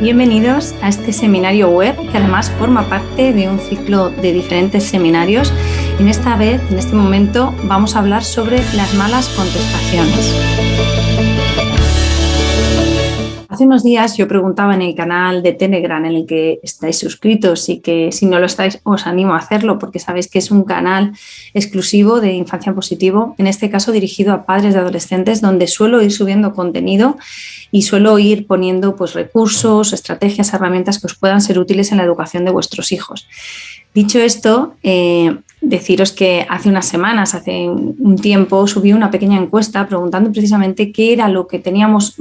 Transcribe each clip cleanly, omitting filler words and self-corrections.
Bienvenidos a este seminario web que además forma parte de un ciclo de diferentes seminarios. En esta vez, en este momento, vamos a hablar sobre las malas contestaciones. Hace unos días yo preguntaba en el canal de Telegram en el que estáis suscritos y que si no lo estáis os animo a hacerlo porque sabéis que es un canal exclusivo de Infancia en Positivo, en este caso dirigido a padres de adolescentes, donde suelo ir subiendo contenido y suelo ir poniendo recursos, estrategias, herramientas que os puedan ser útiles en la educación de vuestros hijos. Dicho esto, deciros que hace unas semanas, hace un tiempo, subí una pequeña encuesta preguntando precisamente qué era en lo que teníamos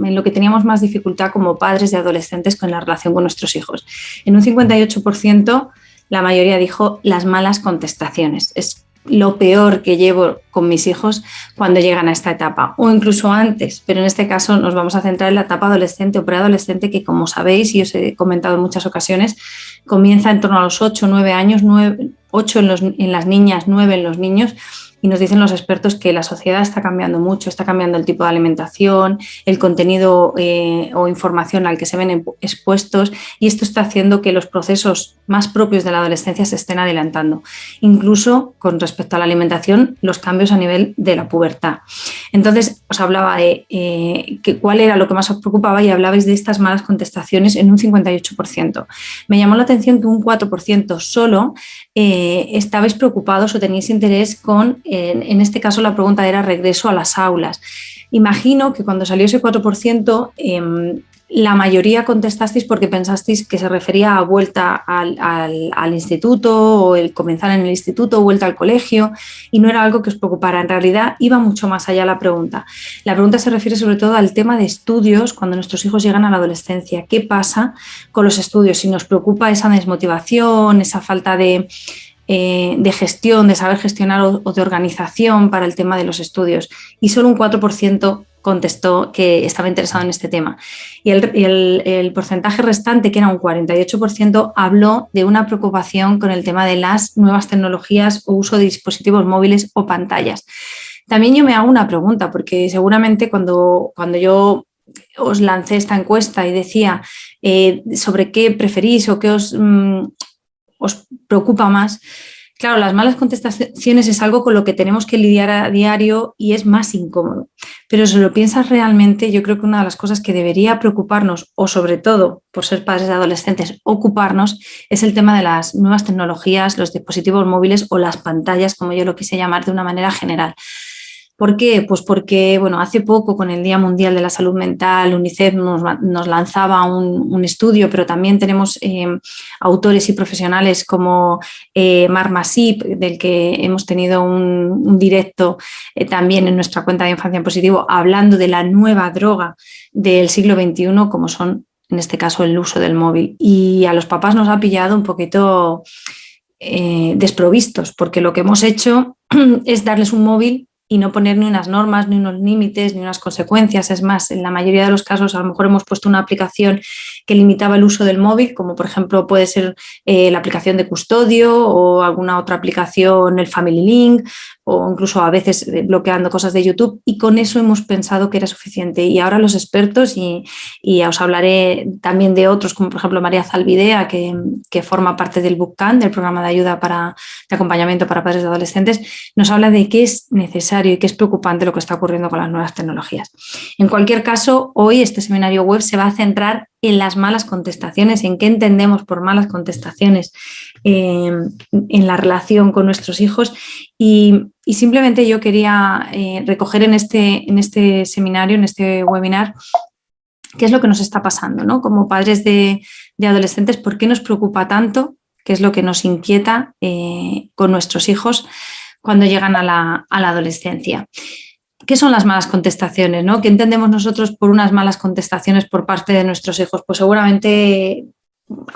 más dificultad como padres de adolescentes con la relación con nuestros hijos. En un 58%, la mayoría dijo las malas contestaciones. Es lo peor que llevo con mis hijos cuando llegan a esta etapa, o incluso antes, pero en este caso nos vamos a centrar en la etapa adolescente o preadolescente, que como sabéis y os he comentado en muchas ocasiones, comienza en torno a los 8 o 9 años, 8 en las niñas, 9 en los niños, y nos dicen los expertos que la sociedad está cambiando mucho, está cambiando el tipo de alimentación, el contenido o información al que se ven expuestos, y esto está haciendo que los procesos más propios de la adolescencia se estén adelantando. Incluso con respecto a la alimentación, los cambios a nivel de la pubertad. Entonces, os hablaba de cuál era lo que más os preocupaba y hablabais de estas malas contestaciones en un 58%. Me llamó la atención que un 4% solo estabais preocupados o teníais interés con, en este caso la pregunta era regreso a las aulas. Imagino que cuando salió ese 4%, la mayoría contestasteis porque pensasteis que se refería a vuelta al instituto o el comenzar en el instituto, vuelta al colegio, y no era algo que os preocupara. En realidad iba mucho más allá la pregunta. La pregunta se refiere sobre todo al tema de estudios cuando nuestros hijos llegan a la adolescencia. ¿Qué pasa con los estudios? Si nos preocupa esa desmotivación, esa falta de gestión, de saber gestionar o de organización para el tema de los estudios. Y solo un 4% contestó que estaba interesado en este tema. Y el porcentaje restante, que era un 48%, habló de una preocupación con el tema de las nuevas tecnologías o uso de dispositivos móviles o pantallas. También yo me hago una pregunta, porque seguramente cuando yo os lancé esta encuesta y decía sobre qué preferís o qué os preocupa más. Claro, las malas contestaciones es algo con lo que tenemos que lidiar a diario y es más incómodo. Pero si lo piensas realmente, yo creo que una de las cosas que debería preocuparnos, o sobre todo por ser padres de adolescentes, ocuparnos, es el tema de las nuevas tecnologías, los dispositivos móviles o las pantallas, como yo lo quise llamar de una manera general. ¿Por qué? Pues porque hace poco, con el Día Mundial de la Salud Mental, UNICEF nos lanzaba un estudio, pero también tenemos autores y profesionales como Marc Masip, del que hemos tenido un directo también en nuestra cuenta de Infancia en Positivo, hablando de la nueva droga del siglo XXI, como son, en este caso, el uso del móvil. Y a los papás nos ha pillado un poquito desprovistos, porque lo que hemos hecho es darles un móvil y no poner ni unas normas, ni unos límites, ni unas consecuencias. Es más, en la mayoría de los casos a lo mejor hemos puesto una aplicación que limitaba el uso del móvil, como por ejemplo puede ser la aplicación de custodio o alguna otra aplicación, el Family Link, o incluso a veces bloqueando cosas de YouTube, y con eso hemos pensado que era suficiente. Y ahora los expertos, y os hablaré también de otros, como por ejemplo María Zalbidea, que forma parte del Bootcamp, del programa de ayuda de acompañamiento para padres de adolescentes, nos habla de que es necesario y que es preocupante lo que está ocurriendo con las nuevas tecnologías. En cualquier caso, hoy este seminario web se va a centrar en las malas contestaciones, en qué entendemos por malas contestaciones en la relación con nuestros hijos, y simplemente yo quería recoger en este seminario, en este webinar, qué es lo que nos está pasando, ¿no? Como padres de adolescentes, ¿por qué nos preocupa tanto? ¿Qué es lo que nos inquieta con nuestros hijos cuando llegan a la adolescencia? ¿Qué son las malas contestaciones, ¿no? ¿Qué entendemos nosotros por unas malas contestaciones por parte de nuestros hijos? Pues seguramente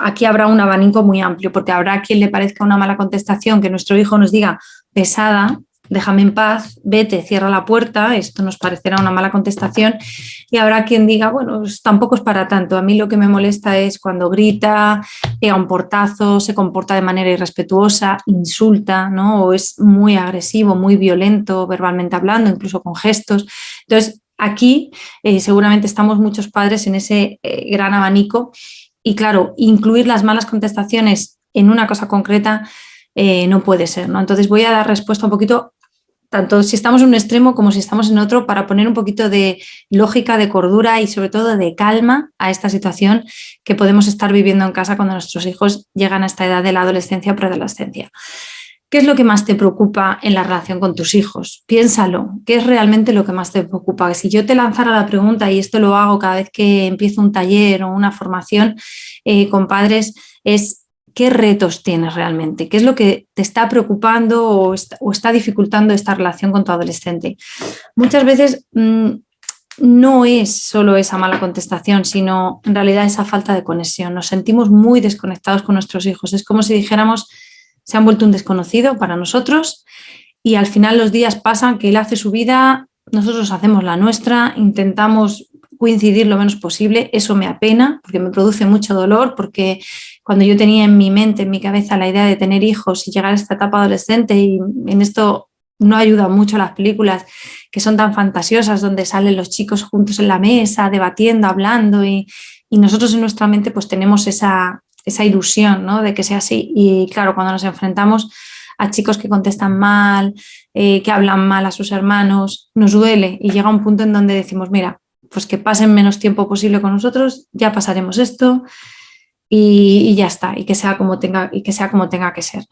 aquí habrá un abanico muy amplio, porque habrá quien le parezca una mala contestación que nuestro hijo nos diga pesada, déjame en paz, vete, cierra la puerta, esto nos parecerá una mala contestación, y habrá quien diga, bueno, pues tampoco es para tanto, a mí lo que me molesta es cuando grita, pega un portazo, se comporta de manera irrespetuosa, insulta, ¿no? O es muy agresivo, muy violento, verbalmente hablando, incluso con gestos. Entonces, aquí seguramente estamos muchos padres en ese gran abanico, Y claro, incluir las malas contestaciones en una cosa concreta no puede ser, ¿no? Entonces voy a dar respuesta un poquito, tanto si estamos en un extremo como si estamos en otro, para poner un poquito de lógica, de cordura y sobre todo de calma a esta situación que podemos estar viviendo en casa cuando nuestros hijos llegan a esta edad de la adolescencia o preadolescencia. ¿Qué es lo que más te preocupa en la relación con tus hijos? Piénsalo, ¿qué es realmente lo que más te preocupa? Si yo te lanzara la pregunta, y esto lo hago cada vez que empiezo un taller o una formación con padres, es ¿qué retos tienes realmente? ¿Qué es lo que te está preocupando o está dificultando esta relación con tu adolescente? Muchas veces no es solo esa mala contestación, sino en realidad esa falta de conexión. Nos sentimos muy desconectados con nuestros hijos. Es como si dijéramos, se han vuelto un desconocido para nosotros y al final los días pasan, que él hace su vida, nosotros hacemos la nuestra, intentamos coincidir lo menos posible. Eso me apena porque me produce mucho dolor, porque cuando yo tenía en mi mente, en mi cabeza la idea de tener hijos y llegar a esta etapa adolescente, y en esto no ayudan mucho las películas que son tan fantasiosas, donde salen los chicos juntos en la mesa, debatiendo, hablando, y nosotros en nuestra mente pues tenemos esa ilusión, ¿no?, de que sea así. Y claro, cuando nos enfrentamos a chicos que contestan mal, que hablan mal a sus hermanos, nos duele y llega un punto en donde decimos, mira, pues que pasen menos tiempo posible con nosotros, ya pasaremos esto y ya está, y que sea como tenga que ser.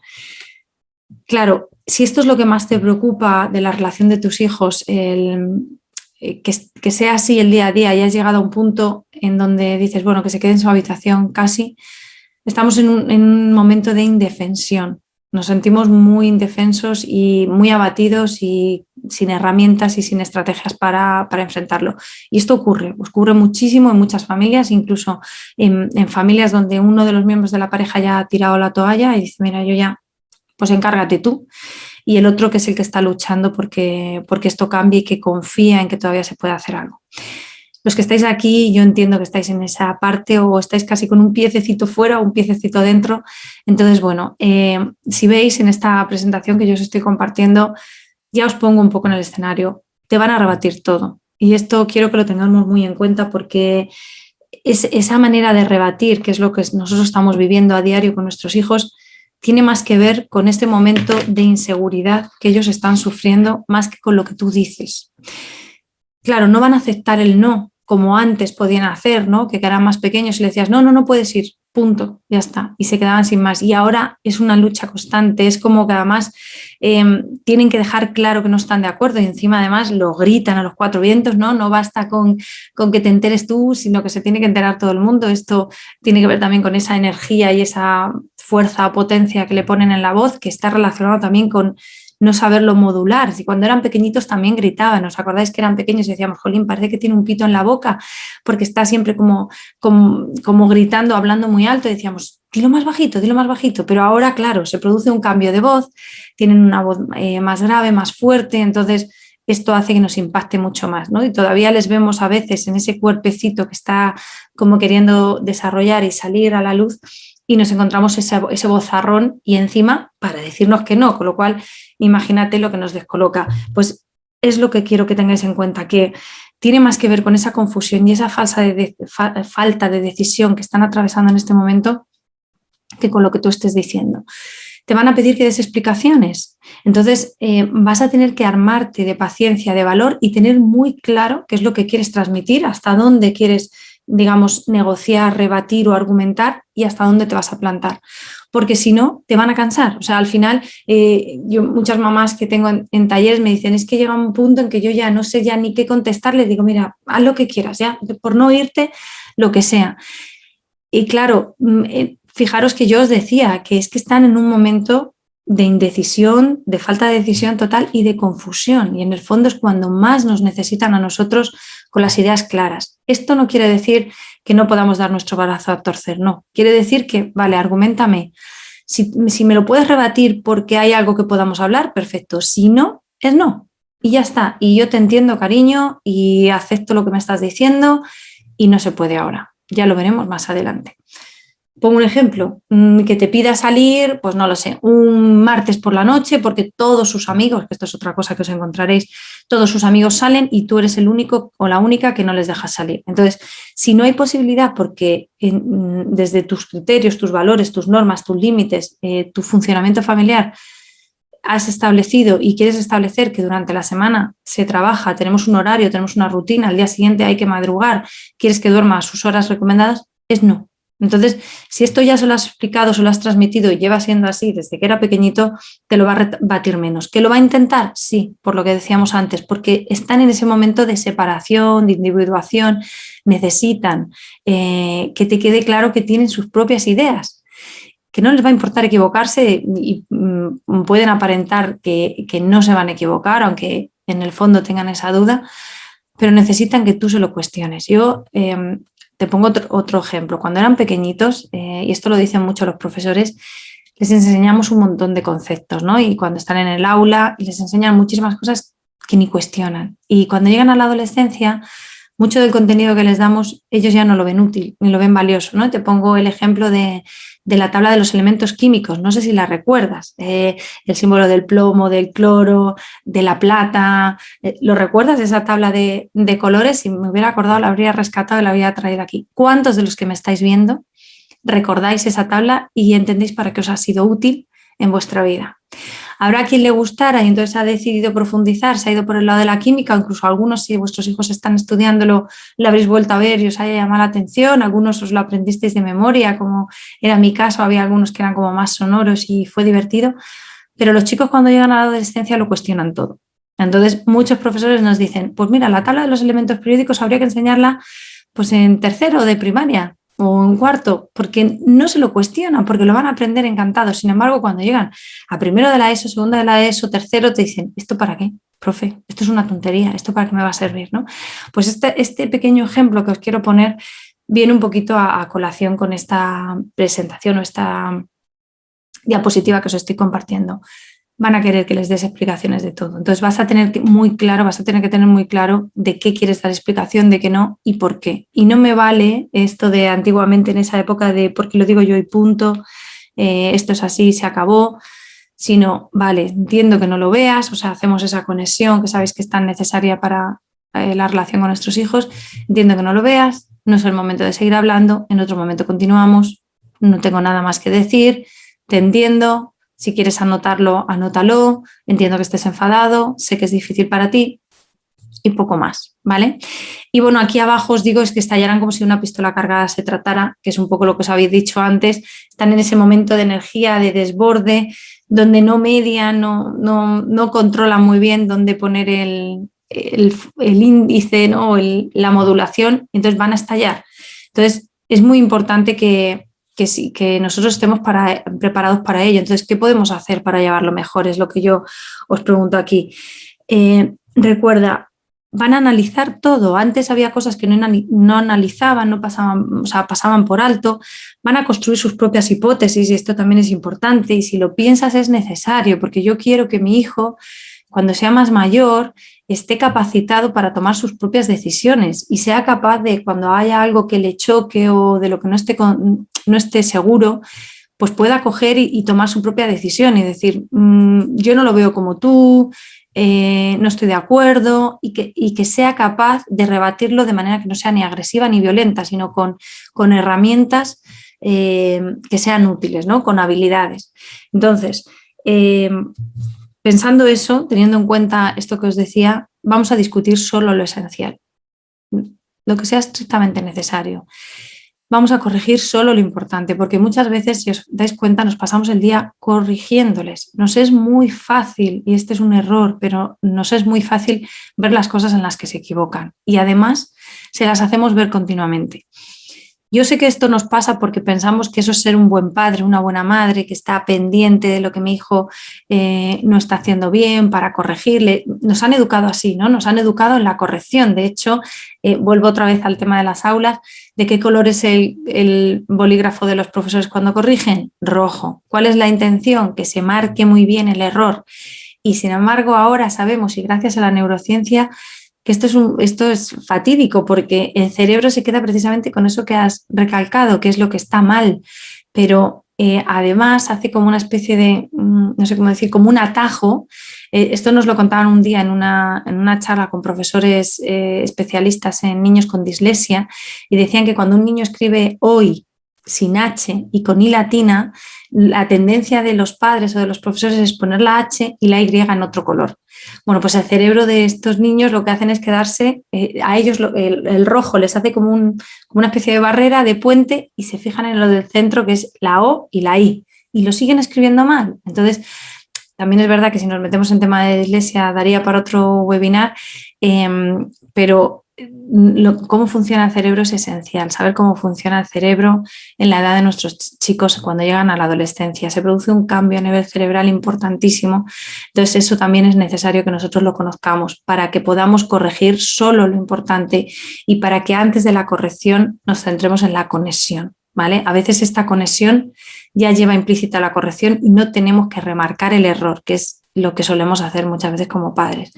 Claro, si esto es lo que más te preocupa de la relación de tus hijos, que sea así el día a día y has llegado a un punto en donde dices, bueno, que se quede en su habitación casi, estamos en un momento de indefensión. Nos sentimos muy indefensos y muy abatidos y sin herramientas y sin estrategias para enfrentarlo. Y esto ocurre muchísimo en muchas familias, incluso en familias donde uno de los miembros de la pareja ya ha tirado la toalla y dice, mira, yo ya, pues encárgate tú. Y el otro, que es el que está luchando porque esto cambie y que confía en que todavía se puede hacer algo. Los que estáis aquí, yo entiendo que estáis en esa parte o estáis casi con un piececito fuera o un piececito dentro. Entonces, bueno, si veis en esta presentación que yo os estoy compartiendo, ya os pongo un poco en el escenario. Te van a rebatir todo. Y esto quiero que lo tengamos muy en cuenta, porque esa manera de rebatir, que es lo que nosotros estamos viviendo a diario con nuestros hijos, tiene más que ver con este momento de inseguridad que ellos están sufriendo, más que con lo que tú dices. Claro, no van a aceptar el no, como antes podían hacer, ¿no?, que eran más pequeños y le decías, no puedes ir, punto, ya está, y se quedaban sin más. Y ahora es una lucha constante, es como que además tienen que dejar claro que no están de acuerdo, y encima además lo gritan a los cuatro vientos, no basta con que te enteres tú, sino que se tiene que enterar todo el mundo. Esto tiene que ver también con esa energía y esa fuerza o potencia que le ponen en la voz, que está relacionado también con no saberlo modular. Si cuando eran pequeñitos también gritaban, ¿os acordáis que eran pequeños y decíamos, jolín, parece que tiene un pito en la boca porque está siempre como gritando, hablando muy alto, y decíamos, dilo más bajito, pero ahora, claro, se produce un cambio de voz, tienen una voz más grave, más fuerte, entonces esto hace que nos impacte mucho más, ¿no? Y todavía les vemos a veces en ese cuerpecito que está como queriendo desarrollar y salir a la luz, y nos encontramos ese vozarrón y encima para decirnos que no, con lo cual imagínate lo que nos descoloca. Pues es lo que quiero que tengáis en cuenta, que tiene más que ver con esa confusión y esa falta de decisión que están atravesando en este momento que con lo que tú estés diciendo. Te van a pedir que des explicaciones. Entonces vas a tener que armarte de paciencia, de valor, y tener muy claro qué es lo que quieres transmitir, hasta dónde quieres, digamos, negociar, rebatir o argumentar, y hasta dónde te vas a plantar. Porque si no, te van a cansar. O sea, al final, yo muchas mamás que tengo en talleres me dicen, es que llega un punto en que yo ya no sé ya ni qué contestar. Les digo, mira, haz lo que quieras, ya, por no irte, lo que sea. Y claro, fijaros que yo os decía que es que están en un momento de indecisión, de falta de decisión total y de confusión. Y en el fondo es cuando más nos necesitan a nosotros con las ideas claras. Esto no quiere decir que no podamos dar nuestro brazo a torcer, no. Quiere decir que, vale, argumentame. Si me lo puedes rebatir porque hay algo que podamos hablar, perfecto. Si no, es no. Y ya está. Y yo te entiendo, cariño, y acepto lo que me estás diciendo, y no se puede ahora. Ya lo veremos más adelante. Pongo un ejemplo, que te pida salir, pues no lo sé, un martes por la noche porque todos sus amigos, que esto es otra cosa que os encontraréis, todos sus amigos salen y tú eres el único o la única que no les dejas salir. Entonces, si no hay posibilidad porque desde tus criterios, tus valores, tus normas, tus límites, tu funcionamiento familiar, has establecido y quieres establecer que durante la semana se trabaja, tenemos un horario, tenemos una rutina, al día siguiente hay que madrugar, quieres que duerma a sus horas recomendadas, es no. Entonces, si esto ya se lo has explicado, se lo has transmitido y lleva siendo así desde que era pequeñito, te lo va a batir menos. ¿Que lo va a intentar? Sí, por lo que decíamos antes, porque están en ese momento de separación, de individuación, necesitan que te quede claro que tienen sus propias ideas, que no les va a importar equivocarse y pueden aparentar que no se van a equivocar, aunque en el fondo tengan esa duda, pero necesitan que tú se lo cuestiones. Yo te pongo otro ejemplo. Cuando eran pequeñitos, y esto lo dicen mucho los profesores, les enseñamos un montón de conceptos, ¿no? Y cuando están en el aula les enseñan muchísimas cosas que ni cuestionan. Y cuando llegan a la adolescencia, mucho del contenido que les damos, ellos ya no lo ven útil, ni lo ven valioso, ¿no? Te pongo el ejemplo de la tabla de los elementos químicos, no sé si la recuerdas, el símbolo del plomo, del cloro, de la plata, ¿lo recuerdas esa tabla de colores? Si me hubiera acordado la habría rescatado y la habría traído aquí. ¿Cuántos de los que me estáis viendo recordáis esa tabla y entendéis para qué os ha sido útil en vuestra vida? Habrá quien le gustara y entonces ha decidido profundizar, se ha ido por el lado de la química, incluso algunos, si vuestros hijos están estudiándolo, lo habréis vuelto a ver y os haya llamado la atención, algunos os lo aprendisteis de memoria, como era mi caso, había algunos que eran como más sonoros y fue divertido, pero los chicos cuando llegan a la adolescencia lo cuestionan todo. Entonces muchos profesores nos dicen, pues mira, la tabla de los elementos periódicos habría que enseñarla pues en tercero de primaria o en cuarto, porque no se lo cuestionan, porque lo van a aprender encantados. Sin embargo, cuando llegan a primero de la ESO, segundo de la ESO, tercero, te dicen, ¿esto para qué? Profe, esto es una tontería, ¿esto para qué me va a servir? ¿No? Pues este pequeño ejemplo que os quiero poner viene un poquito a colación con esta presentación o esta diapositiva que os estoy compartiendo. Van a querer que les des explicaciones de todo. Entonces vas a tener que tener muy claro de qué quieres dar explicación, de qué no y por qué. Y no me vale esto de antiguamente en esa época de porque lo digo yo y punto, esto es así, se acabó, sino, vale, entiendo que no lo veas, o sea, hacemos esa conexión que sabéis que es tan necesaria para la relación con nuestros hijos, entiendo que no lo veas, no es el momento de seguir hablando, en otro momento continuamos, no tengo nada más que decir, te entiendo. Si quieres anotarlo, anótalo. Entiendo que estés enfadado, sé que es difícil para ti y poco más, ¿vale? Y bueno, aquí abajo os digo es que estallaran como si una pistola cargada se tratara, que es un poco lo que os habéis dicho antes. Están en ese momento de energía, de desborde, donde no median, no controlan muy bien dónde poner el índice, ¿no? La modulación, entonces van a estallar. Entonces es muy importante que nosotros estemos preparados para ello. Entonces, ¿qué podemos hacer para llevarlo mejor? Es lo que yo os pregunto aquí. Recuerda, van a analizar todo. Antes había cosas que no analizaban, no pasaban, o sea, pasaban por alto. Van a construir sus propias hipótesis y esto también es importante. Y si lo piensas es necesario, porque yo quiero que mi hijo, cuando sea más mayor, esté capacitado para tomar sus propias decisiones y sea capaz de, cuando haya algo que le choque o de lo que no esté seguro, pues pueda coger y tomar su propia decisión y decir, yo no lo veo como tú, no estoy de acuerdo, y que sea capaz de rebatirlo de manera que no sea ni agresiva ni violenta, sino con herramientas que sean útiles, ¿no? Con habilidades. Entonces, pensando eso, teniendo en cuenta esto que os decía, vamos a discutir solo lo esencial, lo que sea estrictamente necesario. Vamos a corregir solo lo importante, porque muchas veces, si os dais cuenta, nos pasamos el día corrigiéndoles. Nos es muy fácil, y este es un error, pero nos es muy fácil ver las cosas en las que se equivocan y además se las hacemos ver continuamente. Yo sé que esto nos pasa porque pensamos que eso es ser un buen padre, una buena madre, que está pendiente de lo que mi hijo no está haciendo bien para corregirle. Nos han educado así, ¿no? Nos han educado en la corrección. De hecho, vuelvo otra vez al tema de las aulas. ¿De qué color es el bolígrafo de los profesores cuando corrigen? Rojo. ¿Cuál es la intención? Que se marque muy bien el error. Y sin embargo, ahora sabemos, y gracias a la neurociencia, que esto es fatídico porque el cerebro se queda precisamente con eso que has recalcado, que es lo que está mal, pero además hace como una especie de, no sé cómo decir, como un atajo. Esto nos lo contaban un día en una charla con profesores especialistas en niños con dislexia y decían que cuando un niño escribe hoy sin H y con I latina, la tendencia de los padres o de los profesores es poner la H y la Y en otro color. Bueno, pues el cerebro de estos niños lo que hacen es quedarse, a ellos el rojo les hace como una especie de barrera, de puente, y se fijan en lo del centro, que es la O y la I, y lo siguen escribiendo mal. Entonces, también es verdad que si nos metemos en tema de dislexia daría para otro webinar, pero cómo funciona el cerebro es esencial. Saber cómo funciona el cerebro en la edad de nuestros chicos cuando llegan a la adolescencia. Se produce un cambio a nivel cerebral importantísimo. Entonces eso también es necesario que nosotros lo conozcamos para que podamos corregir solo lo importante y para que antes de la corrección nos centremos en la conexión, ¿vale? A veces esta conexión ya lleva implícita la corrección y no tenemos que remarcar el error, que es lo que solemos hacer muchas veces como padres.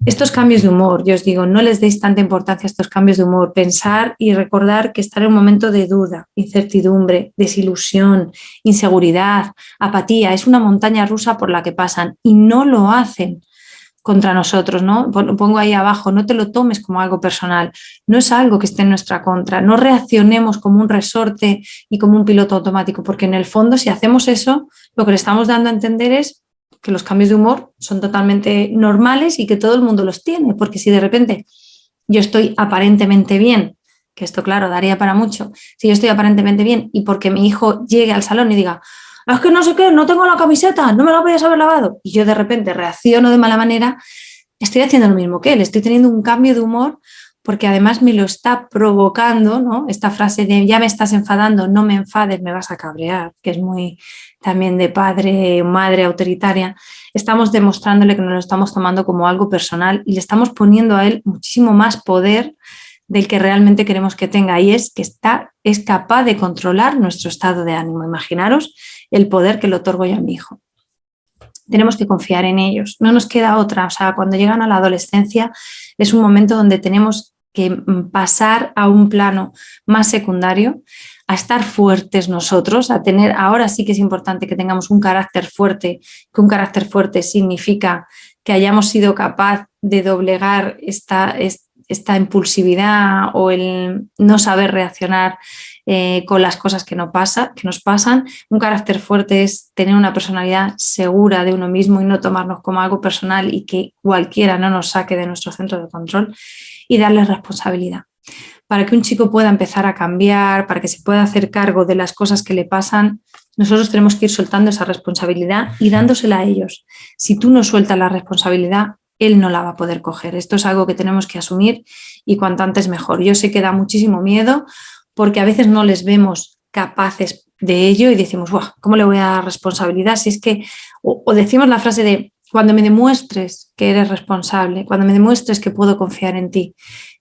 Estos cambios de humor, yo os digo, no les deis tanta importancia a estos cambios de humor. Pensar y recordar que estar en un momento de duda, incertidumbre, desilusión, inseguridad, apatía, es una montaña rusa por la que pasan y no lo hacen contra nosotros, ¿no? Pongo ahí abajo, no te lo tomes como algo personal, no es algo que esté en nuestra contra, no reaccionemos como un resorte y como un piloto automático, porque en el fondo si hacemos eso, lo que le estamos dando a entender es que los cambios de humor son totalmente normales y que todo el mundo los tiene, porque si de repente yo estoy aparentemente bien, que esto claro daría para mucho, si yo estoy aparentemente bien y porque mi hijo llegue al salón y diga, es que no sé qué, no tengo la camiseta, no me la podías haber lavado, y yo de repente reacciono de mala manera, estoy haciendo lo mismo que él, estoy teniendo un cambio de humor porque además me lo está provocando, ¿no? Esta frase de ya me estás enfadando, no me enfades, me vas a cabrear, que es muy también de padre o madre autoritaria. Estamos demostrándole que nos lo estamos tomando como algo personal y le estamos poniendo a él muchísimo más poder del que realmente queremos que tenga, y es que es capaz de controlar nuestro estado de ánimo. Imaginaros el poder que le otorgo yo a mi hijo. Tenemos que confiar en ellos, no nos queda otra. O sea, cuando llegan a la adolescencia es un momento donde tenemos que pasar a un plano más secundario, a estar fuertes nosotros, a tener, ahora sí que es importante que tengamos un carácter fuerte, que un carácter fuerte significa que hayamos sido capaz de doblegar esta impulsividad o el no saber reaccionar con las cosas que nos pasan. Un carácter fuerte es tener una personalidad segura de uno mismo y no tomarnos como algo personal y que cualquiera no nos saque de nuestro centro de control, y darles responsabilidad. Para que un chico pueda empezar a cambiar, para que se pueda hacer cargo de las cosas que le pasan, nosotros tenemos que ir soltando esa responsabilidad y dándosela a ellos. Si tú no sueltas la responsabilidad, él no la va a poder coger. Esto es algo que tenemos que asumir y cuanto antes mejor. Yo sé que da muchísimo miedo porque a veces no les vemos capaces de ello y decimos, ¿cómo le voy a dar responsabilidad? Si es que, o decimos la frase de, cuando me demuestres que eres responsable, cuando me demuestres que puedo confiar en ti.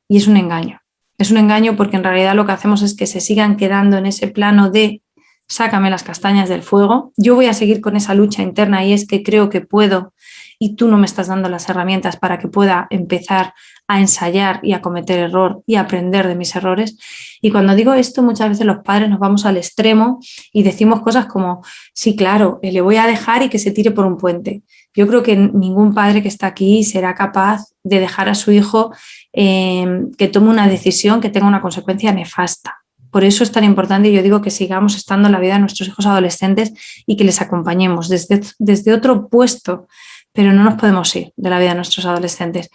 Y es un engaño. Es un engaño porque en realidad lo que hacemos es que se sigan quedando en ese plano de sácame las castañas del fuego. Yo voy a seguir con esa lucha interna y es que creo que puedo y tú no me estás dando las herramientas para que pueda empezar a ensayar y a cometer error y a aprender de mis errores. Y cuando digo esto, muchas veces los padres nos vamos al extremo y decimos cosas como, sí, claro, le voy a dejar y que se tire por un puente. Yo creo que ningún padre que está aquí será capaz de dejar a su hijo que tome una decisión que tenga una consecuencia nefasta. Por eso es tan importante, y yo digo que sigamos estando en la vida de nuestros hijos adolescentes y que les acompañemos desde otro puesto, pero no nos podemos ir de la vida de nuestros adolescentes.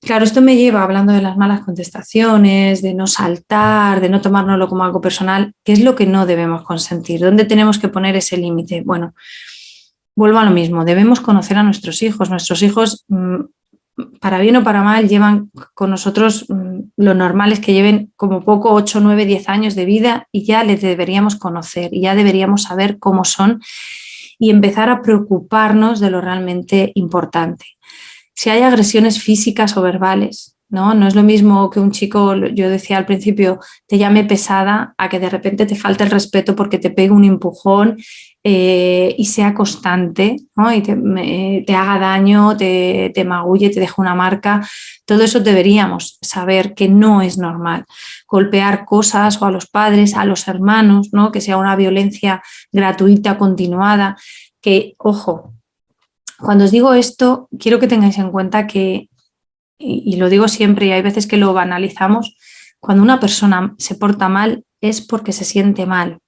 Claro, esto me lleva, hablando de las malas contestaciones, de no saltar, de no tomárnoslo como algo personal, ¿qué es lo que no debemos consentir? ¿Dónde tenemos que poner ese límite? Bueno, vuelvo a lo mismo, debemos conocer a nuestros hijos. Nuestros hijos, para bien o para mal, llevan con nosotros, lo normal es que lleven como poco 8, 9, 10 años de vida y ya les deberíamos conocer y ya deberíamos saber cómo son y empezar a preocuparnos de lo realmente importante. Si hay agresiones físicas o verbales, ¿no? No es lo mismo que un chico, yo decía al principio, te llame pesada a que de repente te falte el respeto porque te pegue un empujón y sea constante, ¿no? Y te haga daño, te magulle, te deje una marca. Todo eso deberíamos saber que no es normal. Golpear cosas o a los padres, a los hermanos, ¿no? Que sea una violencia gratuita, continuada, que, ojo, cuando os digo esto, quiero que tengáis en cuenta que, y lo digo siempre y hay veces que lo banalizamos, cuando una persona se porta mal es porque se siente mal.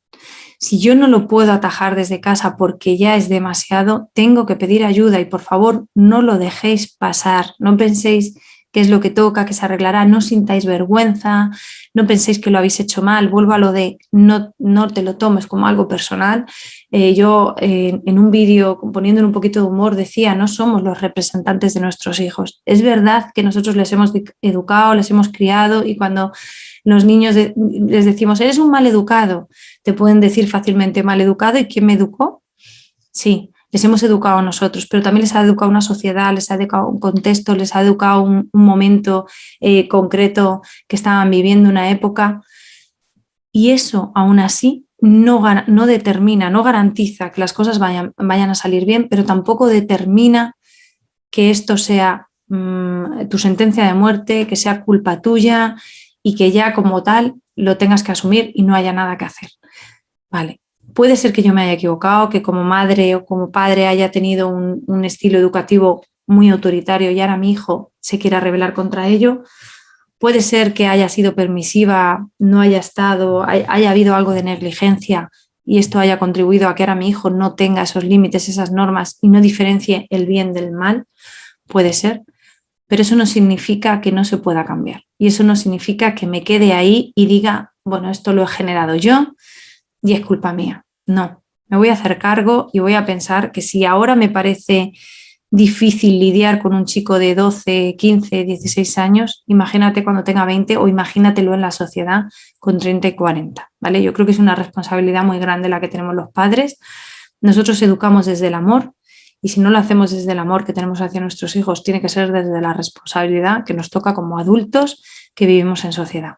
Si yo no lo puedo atajar desde casa porque ya es demasiado, tengo que pedir ayuda y por favor no lo dejéis pasar. No penséis que es lo que toca, que se arreglará, no sintáis vergüenza, no penséis que lo habéis hecho mal. Vuelvo a lo de no te lo tomes como algo personal. Yo en un vídeo, poniendo un poquito de humor, decía, no somos los representantes de nuestros hijos. Es verdad que nosotros les hemos educado, les hemos criado y cuando los niños les decimos, eres un mal educado, te pueden decir fácilmente mal educado. ¿Y quién me educó? Sí, les hemos educado a nosotros, pero también les ha educado una sociedad, les ha educado un contexto, les ha educado un momento concreto que estaban viviendo, una época. Y eso, aún así, no determina, no garantiza que las cosas vayan a salir bien, pero tampoco determina que esto sea tu sentencia de muerte, que sea culpa tuya y que ya como tal lo tengas que asumir y no haya nada que hacer. Vale, puede ser que yo me haya equivocado, que como madre o como padre haya tenido un estilo educativo muy autoritario y ahora mi hijo se quiera rebelar contra ello. Puede ser que haya sido permisiva, no haya haya habido algo de negligencia y esto haya contribuido a que ahora mi hijo no tenga esos límites, esas normas y no diferencie el bien del mal. Puede ser, pero eso no significa que no se pueda cambiar. Y eso no significa que me quede ahí y diga, bueno, esto lo he generado yo y es culpa mía. No, me voy a hacer cargo y voy a pensar que si ahora me parece difícil lidiar con un chico de 12, 15, 16 años, imagínate cuando tenga 20 o imagínatelo en la sociedad con 30 y 40, ¿vale? Yo creo que es una responsabilidad muy grande la que tenemos los padres. Nosotros educamos desde el amor y si no lo hacemos desde el amor que tenemos hacia nuestros hijos, tiene que ser desde la responsabilidad que nos toca como adultos que vivimos en sociedad.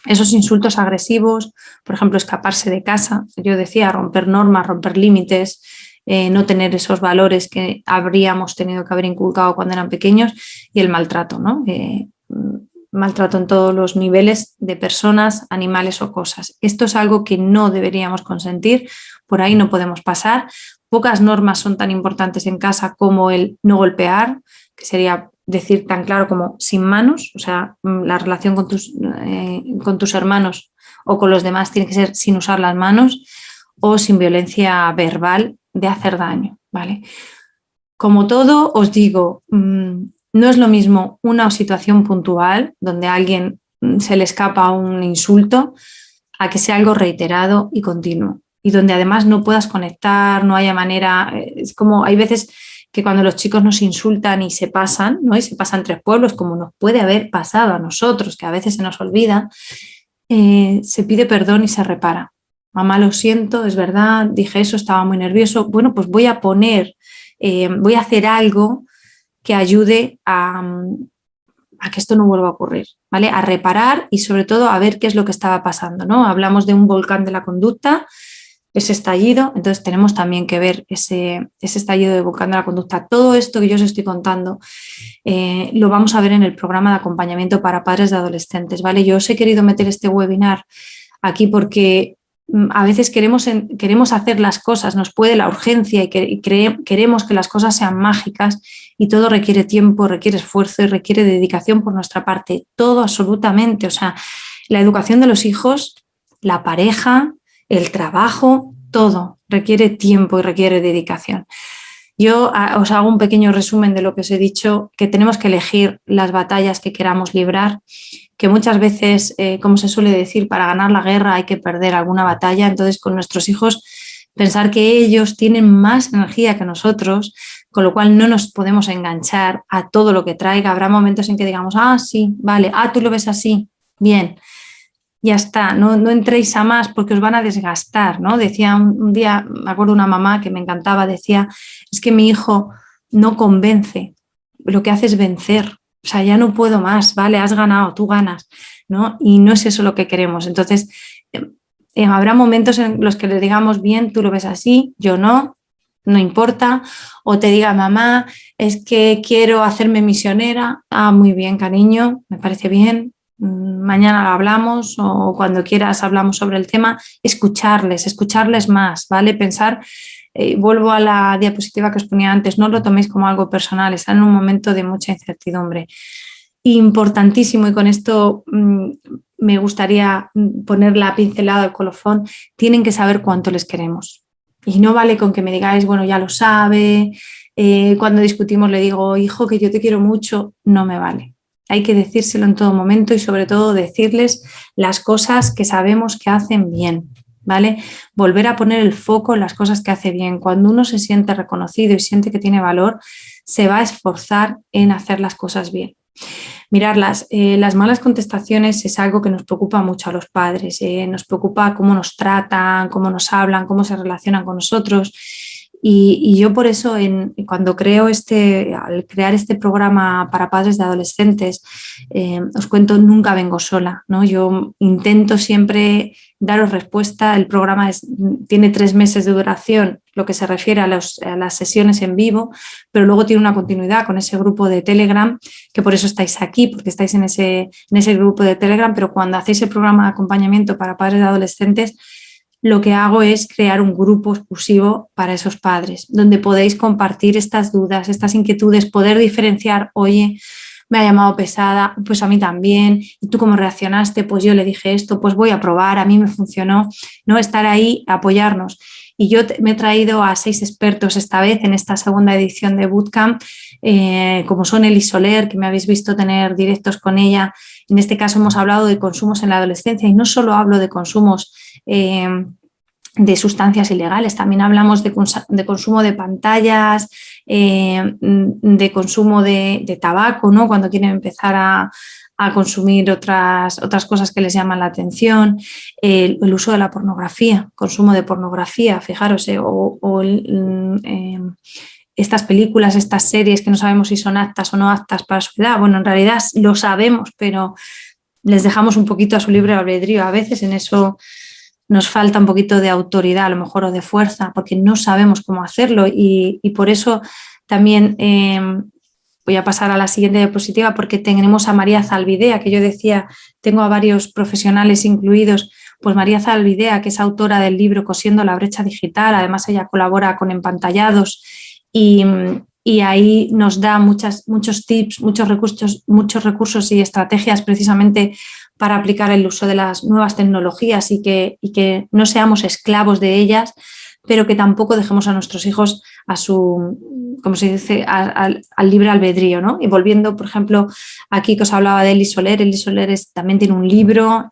Esos insultos agresivos, por ejemplo, escaparse de casa, yo decía, romper normas, romper límites, no tener esos valores que habríamos tenido que haber inculcado cuando eran pequeños y el maltrato, ¿no? Maltrato en todos los niveles de personas, animales o cosas. Esto es algo que no deberíamos consentir, por ahí no podemos pasar. Pocas normas son tan importantes en casa como el no golpear, que sería decir tan claro como sin manos, o sea, la relación con tus hermanos o con los demás tiene que ser sin usar las manos o sin violencia verbal de hacer daño, ¿vale? Como todo, os digo, no es lo mismo una situación puntual donde a alguien se le escapa un insulto a que sea algo reiterado y continuo y donde además no puedas conectar, no haya manera, es como hay veces que cuando los chicos nos insultan y se pasan, ¿no? Y se pasan 3 pueblos, como nos puede haber pasado a nosotros, que a veces se nos olvida, se pide perdón y se repara. Mamá, lo siento, es verdad, dije eso, estaba muy nervioso. Bueno, pues voy a hacer algo que ayude a que esto no vuelva a ocurrir, ¿vale? A reparar y sobre todo a ver qué es lo que estaba pasando, ¿no? Hablamos de un volcán de la conducta, ese estallido, entonces tenemos también que ver ese estallido de volcán de la conducta. Todo esto que yo os estoy contando lo vamos a ver en el programa de acompañamiento para padres de adolescentes, ¿vale? Yo os he querido meter este webinar aquí porque a veces queremos hacer las cosas, nos puede la urgencia y queremos que las cosas sean mágicas y todo requiere tiempo, requiere esfuerzo y requiere dedicación por nuestra parte, todo absolutamente, o sea, la educación de los hijos, la pareja, el trabajo, todo requiere tiempo y requiere dedicación. Yo os hago un pequeño resumen de lo que os he dicho, que tenemos que elegir las batallas que queramos librar, que muchas veces, como se suele decir, para ganar la guerra hay que perder alguna batalla, entonces con nuestros hijos pensar que ellos tienen más energía que nosotros, con lo cual no nos podemos enganchar a todo lo que traiga. Habrá momentos en que digamos, sí, vale, tú lo ves así, bien, ya está, no entréis a más porque os van a desgastar, ¿no? Decía un día, me acuerdo una mamá que me encantaba, decía, es que mi hijo no convence, lo que hace es vencer. O sea, ya no puedo más, ¿vale? Has ganado, tú ganas, ¿no? Y no es eso lo que queremos. Entonces, habrá momentos en los que le digamos, bien, tú lo ves así, yo no, no importa. O te diga, mamá, es que quiero hacerme misionera. Ah, muy bien, cariño, me parece bien. Mañana lo hablamos o cuando quieras hablamos sobre el tema. Escucharles más, ¿vale? Pensar, vuelvo a la diapositiva que os ponía antes, no lo toméis como algo personal, están en un momento de mucha incertidumbre. Importantísimo, y con esto me gustaría poner la pincelada al colofón, tienen que saber cuánto les queremos. Y no vale con que me digáis, bueno, ya lo sabe, cuando discutimos le digo, hijo, que yo te quiero mucho, no me vale. Hay que decírselo en todo momento y sobre todo decirles las cosas que sabemos que hacen bien, ¿vale? Volver a poner el foco en las cosas que hace bien. Cuando uno se siente reconocido y siente que tiene valor, se va a esforzar en hacer las cosas bien. Mirar, las malas contestaciones es algo que nos preocupa mucho a los padres, nos preocupa cómo nos tratan, cómo nos hablan, cómo se relacionan con nosotros. Y yo por eso cuando al crear este programa para padres de adolescentes, os cuento, nunca vengo sola, ¿no? Yo intento siempre daros respuesta. El programa tiene 3 meses de duración, lo que se refiere a las sesiones en vivo, pero luego tiene una continuidad con ese grupo de Telegram, que por eso estáis aquí, porque estáis en ese grupo de Telegram, pero cuando hacéis el programa de acompañamiento para padres de adolescentes, lo que hago es crear un grupo exclusivo para esos padres, donde podéis compartir estas dudas, estas inquietudes, poder diferenciar, oye, me ha llamado pesada, pues a mí también, y tú cómo reaccionaste, pues yo le dije esto, pues voy a probar, a mí me funcionó, ¿no? Estar ahí, apoyarnos. Y yo me he traído a 6 expertos esta vez en esta segunda edición de Bootcamp, como son Eli Soler, que me habéis visto tener directos con ella. En este caso hemos hablado de consumos en la adolescencia y no solo hablo de consumos de sustancias ilegales, también hablamos de consumo de pantallas, de consumo de tabaco, ¿no? Cuando quieren empezar a consumir otras cosas que les llaman la atención, el uso de la pornografía, consumo de pornografía, fijaros, estas películas, estas series que no sabemos si son aptas o no aptas para su edad. Bueno, en realidad lo sabemos, pero les dejamos un poquito a su libre albedrío. A veces en eso nos falta un poquito de autoridad, a lo mejor, o de fuerza, porque no sabemos cómo hacerlo. Y por eso también voy a pasar a la siguiente diapositiva, porque tenemos a María Zalbidea, que yo decía, tengo a varios profesionales incluidos. Pues María Zalbidea, que es autora del libro Cosiendo la brecha digital, además ella colabora con Empantallados y ahí nos da muchos tips, muchos recursos y estrategias precisamente para aplicar el uso de las nuevas tecnologías y que no seamos esclavos de ellas, pero que tampoco dejemos a nuestros hijos a su, como se dice, al libre albedrío, ¿no? Y volviendo, por ejemplo, aquí que os hablaba de Eli Soler también tiene un libro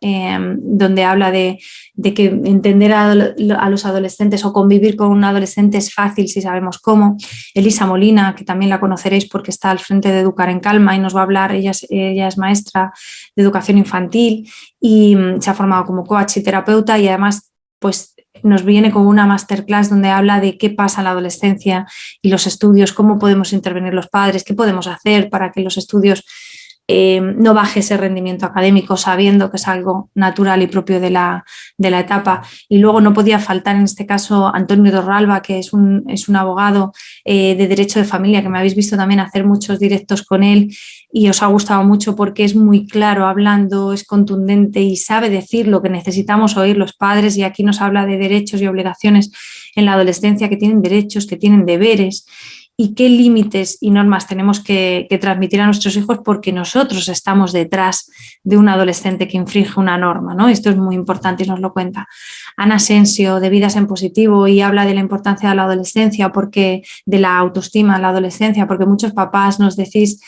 donde habla de que entender a los adolescentes o convivir con un adolescente es fácil si sabemos cómo. Elisa Molina, que también la conoceréis porque está al frente de Educar en Calma y nos va a hablar, ella es maestra de educación infantil y se ha formado como coach y terapeuta y además pues nos viene con una masterclass donde habla de qué pasa en la adolescencia y los estudios, cómo podemos intervenir los padres, qué podemos hacer para que los estudios no baje ese rendimiento académico, sabiendo que es algo natural y propio de la etapa. Y luego no podía faltar en este caso Antonio Torralba, que es un abogado de derecho de familia, que me habéis visto también hacer muchos directos con él y os ha gustado mucho porque es muy claro hablando, es contundente y sabe decir lo que necesitamos oír los padres, y aquí nos habla de derechos y obligaciones en la adolescencia, que tienen derechos, que tienen deberes y qué límites y normas tenemos que transmitir a nuestros hijos porque nosotros estamos detrás de un adolescente que infringe una norma, ¿no? Esto es muy importante y nos lo cuenta Ana Asensio de Vidas en Positivo y habla de la importancia de la adolescencia, de la autoestima en la adolescencia, porque muchos papás nos decís,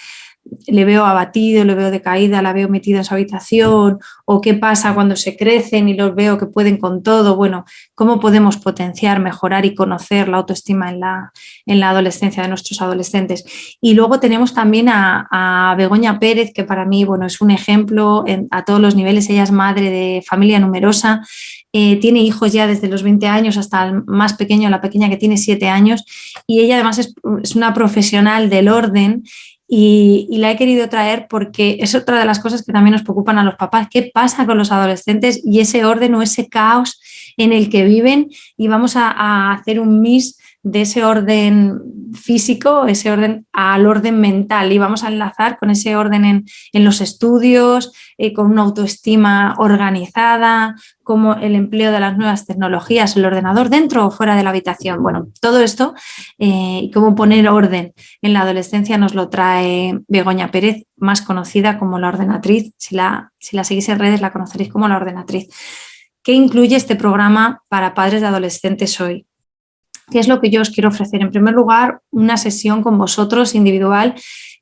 le veo abatido, le veo decaída, la veo metida en su habitación, o qué pasa cuando se crecen y los veo que pueden con todo. Bueno, ¿cómo podemos potenciar, mejorar y conocer la autoestima en la adolescencia de nuestros adolescentes? Y luego tenemos también a Begoña Pérez, que para mí, bueno, es un ejemplo a todos los niveles. Ella es madre de familia numerosa, tiene hijos ya desde los 20 años hasta el más pequeño, la pequeña que tiene 7 años, y ella además es una profesional del orden y la he querido traer porque es otra de las cosas que también nos preocupan a los papás. ¿Qué pasa con los adolescentes y ese orden o ese caos en el que viven? Y vamos a hacer un mix de ese orden físico, ese orden al orden mental, y vamos a enlazar con ese orden en los estudios, con una autoestima organizada, como el empleo de las nuevas tecnologías, el ordenador dentro o fuera de la habitación. Bueno, todo esto y cómo poner orden en la adolescencia nos lo trae Begoña Pérez, más conocida como La Ordenatriz. Si la seguís en redes la conoceréis como La Ordenatriz. ¿Qué incluye este programa para padres de adolescentes hoy? ¿Qué es lo que yo os quiero ofrecer? En primer lugar, una sesión con vosotros individual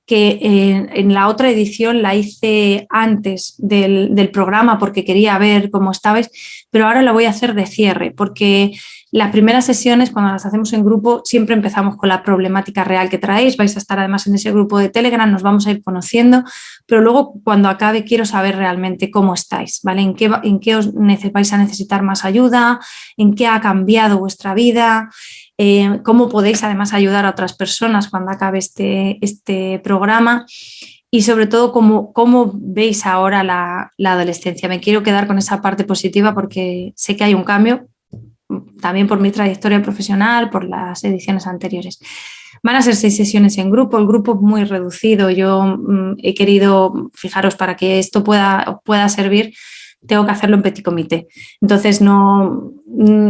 que en la otra edición la hice antes del programa porque quería ver cómo estabais, pero ahora la voy a hacer de cierre porque las primeras sesiones, cuando las hacemos en grupo, siempre empezamos con la problemática real que traéis. Vais a estar además en ese grupo de Telegram, nos vamos a ir conociendo, pero luego cuando acabe quiero saber realmente cómo estáis, ¿vale? ¿En qué os vais a necesitar más ayuda? ¿En qué ha cambiado vuestra vida? Cómo podéis además ayudar a otras personas cuando acabe este programa y sobre todo cómo veis ahora la adolescencia. Me quiero quedar con esa parte positiva porque sé que hay un cambio, también por mi trayectoria profesional, por las ediciones anteriores. Van a ser 6 sesiones en grupo, el grupo es muy reducido. Yo he querido, fijaros, para que esto pueda servir, tengo que hacerlo en petit comité. Entonces,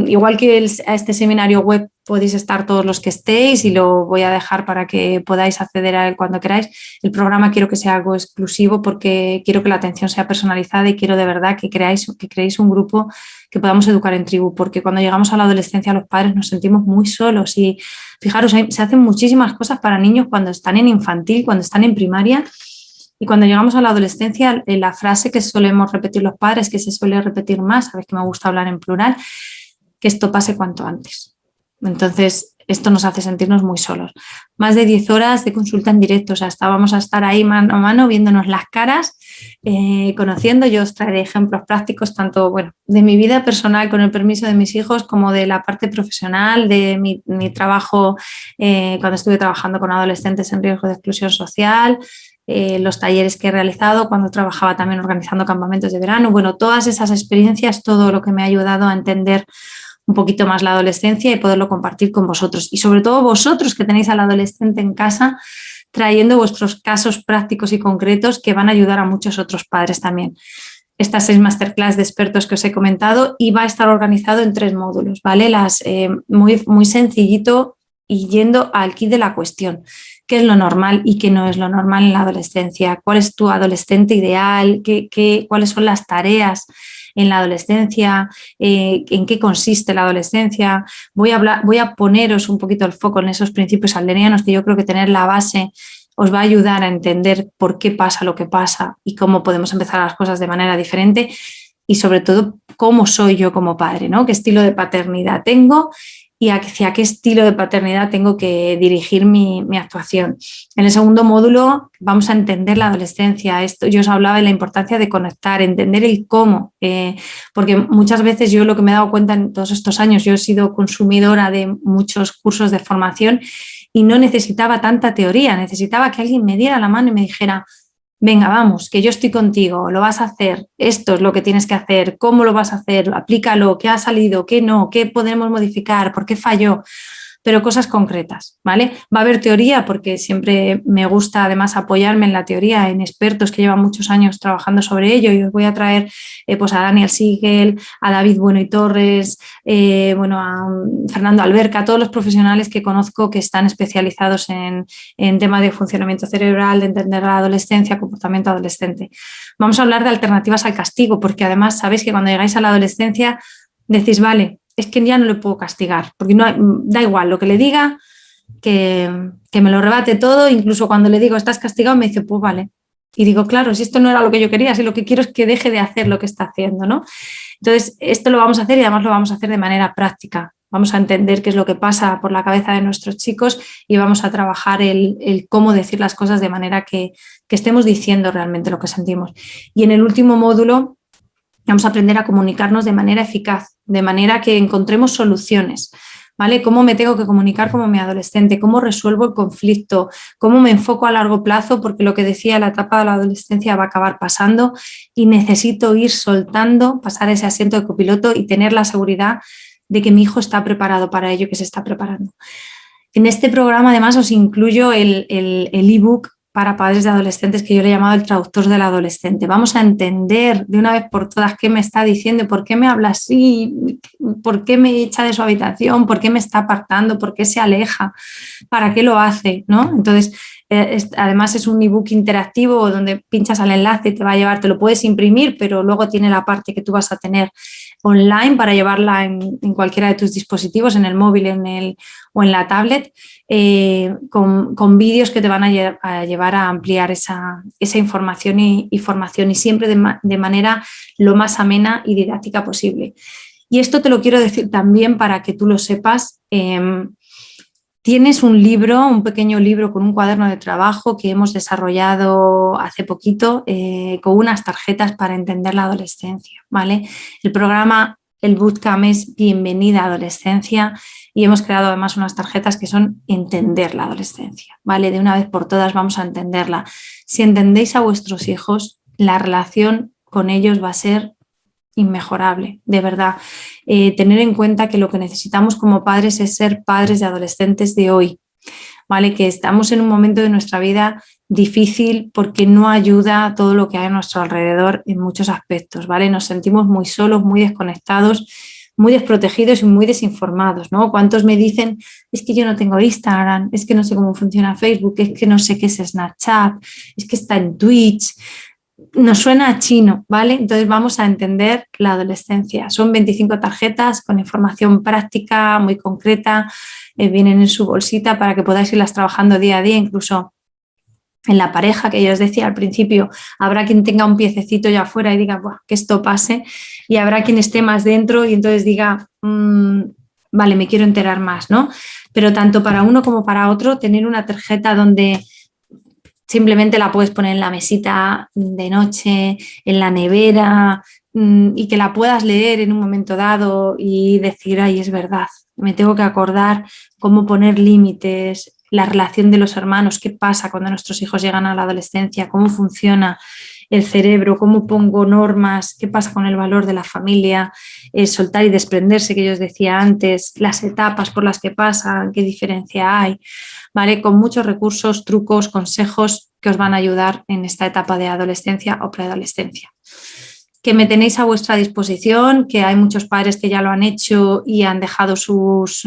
igual que a este seminario web podéis estar todos los que estéis y lo voy a dejar para que podáis acceder a él cuando queráis. El programa quiero que sea algo exclusivo porque quiero que la atención sea personalizada y quiero de verdad que creéis un grupo que podamos educar en tribu, porque cuando llegamos a la adolescencia los padres nos sentimos muy solos y fijaros, se hacen muchísimas cosas para niños cuando están en infantil, cuando están en primaria. Y cuando llegamos a la adolescencia, la frase que solemos repetir los padres, que se suele repetir más, sabéis que me gusta hablar en plural, que esto pase cuanto antes. Entonces, esto nos hace sentirnos muy solos. Más de 10 horas de consulta en directo, o sea, vamos a estar ahí mano a mano, viéndonos las caras, conociendo. Yo os traeré ejemplos prácticos, tanto de mi vida personal, con el permiso de mis hijos, como de la parte profesional, de mi trabajo, cuando estuve trabajando con adolescentes en riesgo de exclusión social, los talleres que he realizado, cuando trabajaba también organizando campamentos de verano. Bueno, todas esas experiencias, todo lo que me ha ayudado a entender un poquito más la adolescencia y poderlo compartir con vosotros. Y sobre todo vosotros que tenéis al adolescente en casa, trayendo vuestros casos prácticos y concretos que van a ayudar a muchos otros padres también. Estas 6 masterclass de expertos que os he comentado, y va a estar organizado en 3 módulos, ¿vale? Muy sencillito y yendo al quid de la cuestión. ¿Qué es lo normal y qué no es lo normal en la adolescencia? ¿Cuál es tu adolescente ideal? ¿Cuáles son las tareas en la adolescencia? ¿En qué consiste la adolescencia? Voy a poneros un poquito el foco en esos principios aldenianos, que yo creo que tener la base os va a ayudar a entender por qué pasa lo que pasa y cómo podemos empezar las cosas de manera diferente, y sobre todo cómo soy yo como padre, ¿no? ¿Qué estilo de paternidad tengo y hacia qué estilo de paternidad tengo que dirigir mi actuación? En el segundo módulo vamos a entender la adolescencia. Yo os hablaba de la importancia de conectar, entender el cómo, porque muchas veces yo lo que me he dado cuenta en todos estos años, yo he sido consumidora de muchos cursos de formación y no necesitaba tanta teoría, necesitaba que alguien me diera la mano y me dijera: venga, vamos, que yo estoy contigo, lo vas a hacer, esto es lo que tienes que hacer, cómo lo vas a hacer, aplícalo, qué ha salido, qué no, qué podemos modificar, por qué falló, pero cosas concretas, ¿vale? Va a haber teoría porque siempre me gusta además apoyarme en la teoría, en expertos que llevan muchos años trabajando sobre ello, y os voy a traer pues a Daniel Siegel, a David Bueno y Torres, a Fernando Alberca, a todos los profesionales que conozco que están especializados en temas de funcionamiento cerebral, de entender la adolescencia, comportamiento adolescente. Vamos a hablar de alternativas al castigo, porque además sabéis que cuando llegáis a la adolescencia decís: vale, es que ya no le puedo castigar, porque da igual lo que le diga, que me lo rebate todo. Incluso cuando le digo: estás castigado, me dice: pues vale. Y digo: claro, si esto no era lo que yo quería, si lo que quiero es que deje de hacer lo que está haciendo, ¿no? Entonces, esto lo vamos a hacer, y además lo vamos a hacer de manera práctica. Vamos a entender qué es lo que pasa por la cabeza de nuestros chicos y vamos a trabajar el cómo decir las cosas de manera que estemos diciendo realmente lo que sentimos. Y en el último módulo vamos a aprender a comunicarnos de manera eficaz, de manera que encontremos soluciones, ¿vale? Cómo me tengo que comunicar como mi adolescente, cómo resuelvo el conflicto, cómo me enfoco a largo plazo, porque lo que decía, la etapa de la adolescencia va a acabar pasando y necesito ir soltando, pasar ese asiento de copiloto y tener la seguridad de que mi hijo está preparado para ello, que se está preparando. En este programa además os incluyo el ebook para padres de adolescentes que yo le he llamado el traductor del adolescente. Vamos a entender de una vez por todas qué me está diciendo, por qué me habla así, por qué me echa de su habitación, por qué me está apartando, por qué se aleja, para qué lo hace, ¿no? Entonces, además es un ebook interactivo donde pinchas al enlace y te va a llevar, te lo puedes imprimir, pero luego tiene la parte que tú vas a tener online para llevarla en cualquiera de tus dispositivos, en el móvil o en la tablet, con vídeos que te van a llevar a ampliar esa información y formación, y siempre de manera lo más amena y didáctica posible. Y esto te lo quiero decir también para que tú lo sepas. Tienes un libro, un pequeño libro con un cuaderno de trabajo que hemos desarrollado hace poquito, con unas tarjetas para entender la adolescencia, ¿vale? El programa, el bootcamp, es Bienvenida a Adolescencia, y hemos creado además unas tarjetas que son entender la adolescencia, ¿vale? De una vez por todas vamos a entenderla. Si entendéis a vuestros hijos, la relación con ellos va a ser inmejorable, de verdad. Tener en cuenta que lo que necesitamos como padres es ser padres de adolescentes de hoy, ¿vale? Que estamos en un momento de nuestra vida difícil porque no ayuda todo lo que hay a nuestro alrededor en muchos aspectos, ¿vale? Nos sentimos muy solos, muy desconectados, muy desprotegidos y muy desinformados, ¿no? ¿Cuántos me dicen, es que yo no tengo Instagram, es que no sé cómo funciona Facebook, es que no sé qué es Snapchat, es que está en Twitch? Nos suena a chino, ¿vale? Entonces vamos a entender la adolescencia. Son 25 tarjetas con información práctica, muy concreta, vienen en su bolsita para que podáis irlas trabajando día a día, incluso en la pareja, que yo os decía al principio, habrá quien tenga un piececito ya afuera y diga, que esto pase, y habrá quien esté más dentro y entonces diga, vale, me quiero enterar más, ¿no? Pero tanto para uno como para otro, tener una tarjeta donde simplemente la puedes poner en la mesita de noche, en la nevera, y que la puedas leer en un momento dado y decir, ay, es verdad, me tengo que acordar cómo poner límites, la relación de los hermanos, qué pasa cuando nuestros hijos llegan a la adolescencia, cómo funciona el cerebro, cómo pongo normas, qué pasa con el valor de la familia, soltar y desprenderse, que yo os decía antes, las etapas por las que pasan, qué diferencia hay, ¿vale? Con muchos recursos, trucos, consejos que os van a ayudar en esta etapa de adolescencia o preadolescencia. Que me tenéis a vuestra disposición, que hay muchos padres que ya lo han hecho y han dejado sus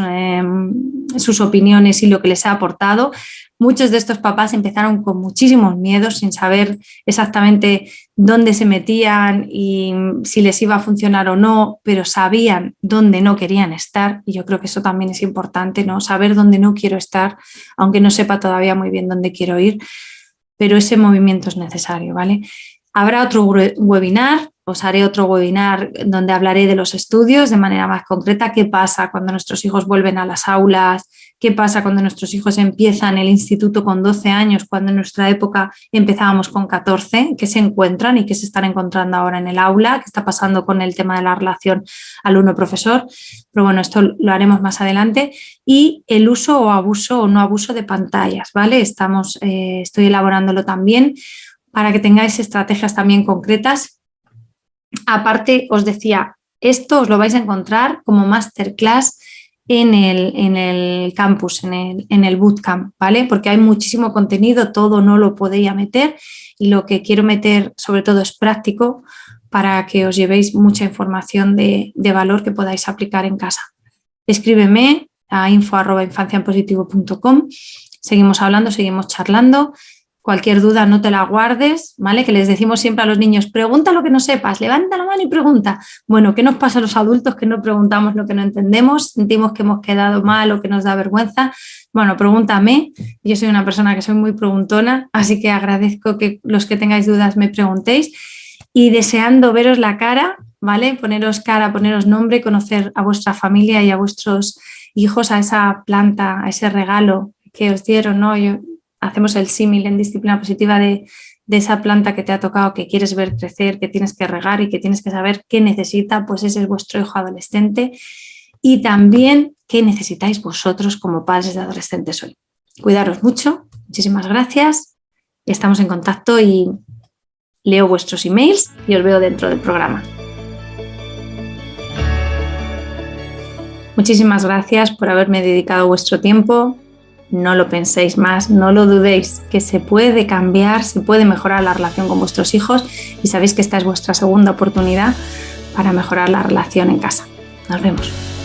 opiniones y lo que les ha aportado. Muchos de estos papás empezaron con muchísimos miedos, sin saber exactamente dónde se metían y si les iba a funcionar o no, pero sabían dónde no querían estar, y yo creo que eso también es importante, ¿no? Saber dónde no quiero estar, aunque no sepa todavía muy bien dónde quiero ir, pero ese movimiento es necesario, ¿vale? Habrá otro webinar, os haré otro webinar donde hablaré de los estudios de manera más concreta, qué pasa cuando nuestros hijos vuelven a las aulas, qué pasa cuando nuestros hijos empiezan el instituto con 12 años, cuando en nuestra época empezábamos con 14, qué se encuentran y qué se están encontrando ahora en el aula, qué está pasando con el tema de la relación alumno-profesor. Pero bueno, esto lo haremos más adelante. Y el uso o abuso o no abuso de pantallas, ¿vale? Estoy elaborándolo también para que tengáis estrategias también concretas. Aparte, os decía, esto os lo vais a encontrar como masterclass en el campus, en el bootcamp, ¿vale? Porque hay muchísimo contenido, todo no lo podéis meter, y lo que quiero meter sobre todo es práctico para que os llevéis mucha información de valor que podáis aplicar en casa. Escríbeme a info@infanciaenpositivo.com. Seguimos hablando, seguimos charlando. Cualquier duda no te la guardes, ¿vale? Que les decimos siempre a los niños, pregunta lo que no sepas, levanta la mano y pregunta. Bueno, ¿qué nos pasa a los adultos que no preguntamos lo que no entendemos? Sentimos que hemos quedado mal o que nos da vergüenza. Bueno, pregúntame. Yo soy una persona que soy muy preguntona, así que agradezco que los que tengáis dudas me preguntéis, y deseando veros la cara, ¿vale? Poneros cara, poneros nombre, conocer a vuestra familia y a vuestros hijos, a esa planta, a ese regalo que os dieron, ¿no? Hacemos el símil en disciplina positiva de esa planta que te ha tocado, que quieres ver crecer, que tienes que regar y que tienes que saber qué necesita, pues ese es vuestro hijo adolescente. Y también qué necesitáis vosotros como padres de adolescentes hoy. Cuidaros mucho, muchísimas gracias, estamos en contacto y leo vuestros emails y os veo dentro del programa. Muchísimas gracias por haberme dedicado vuestro tiempo. No lo penséis más, no lo dudéis, que se puede cambiar, se puede mejorar la relación con vuestros hijos y sabéis que esta es vuestra segunda oportunidad para mejorar la relación en casa. Nos vemos.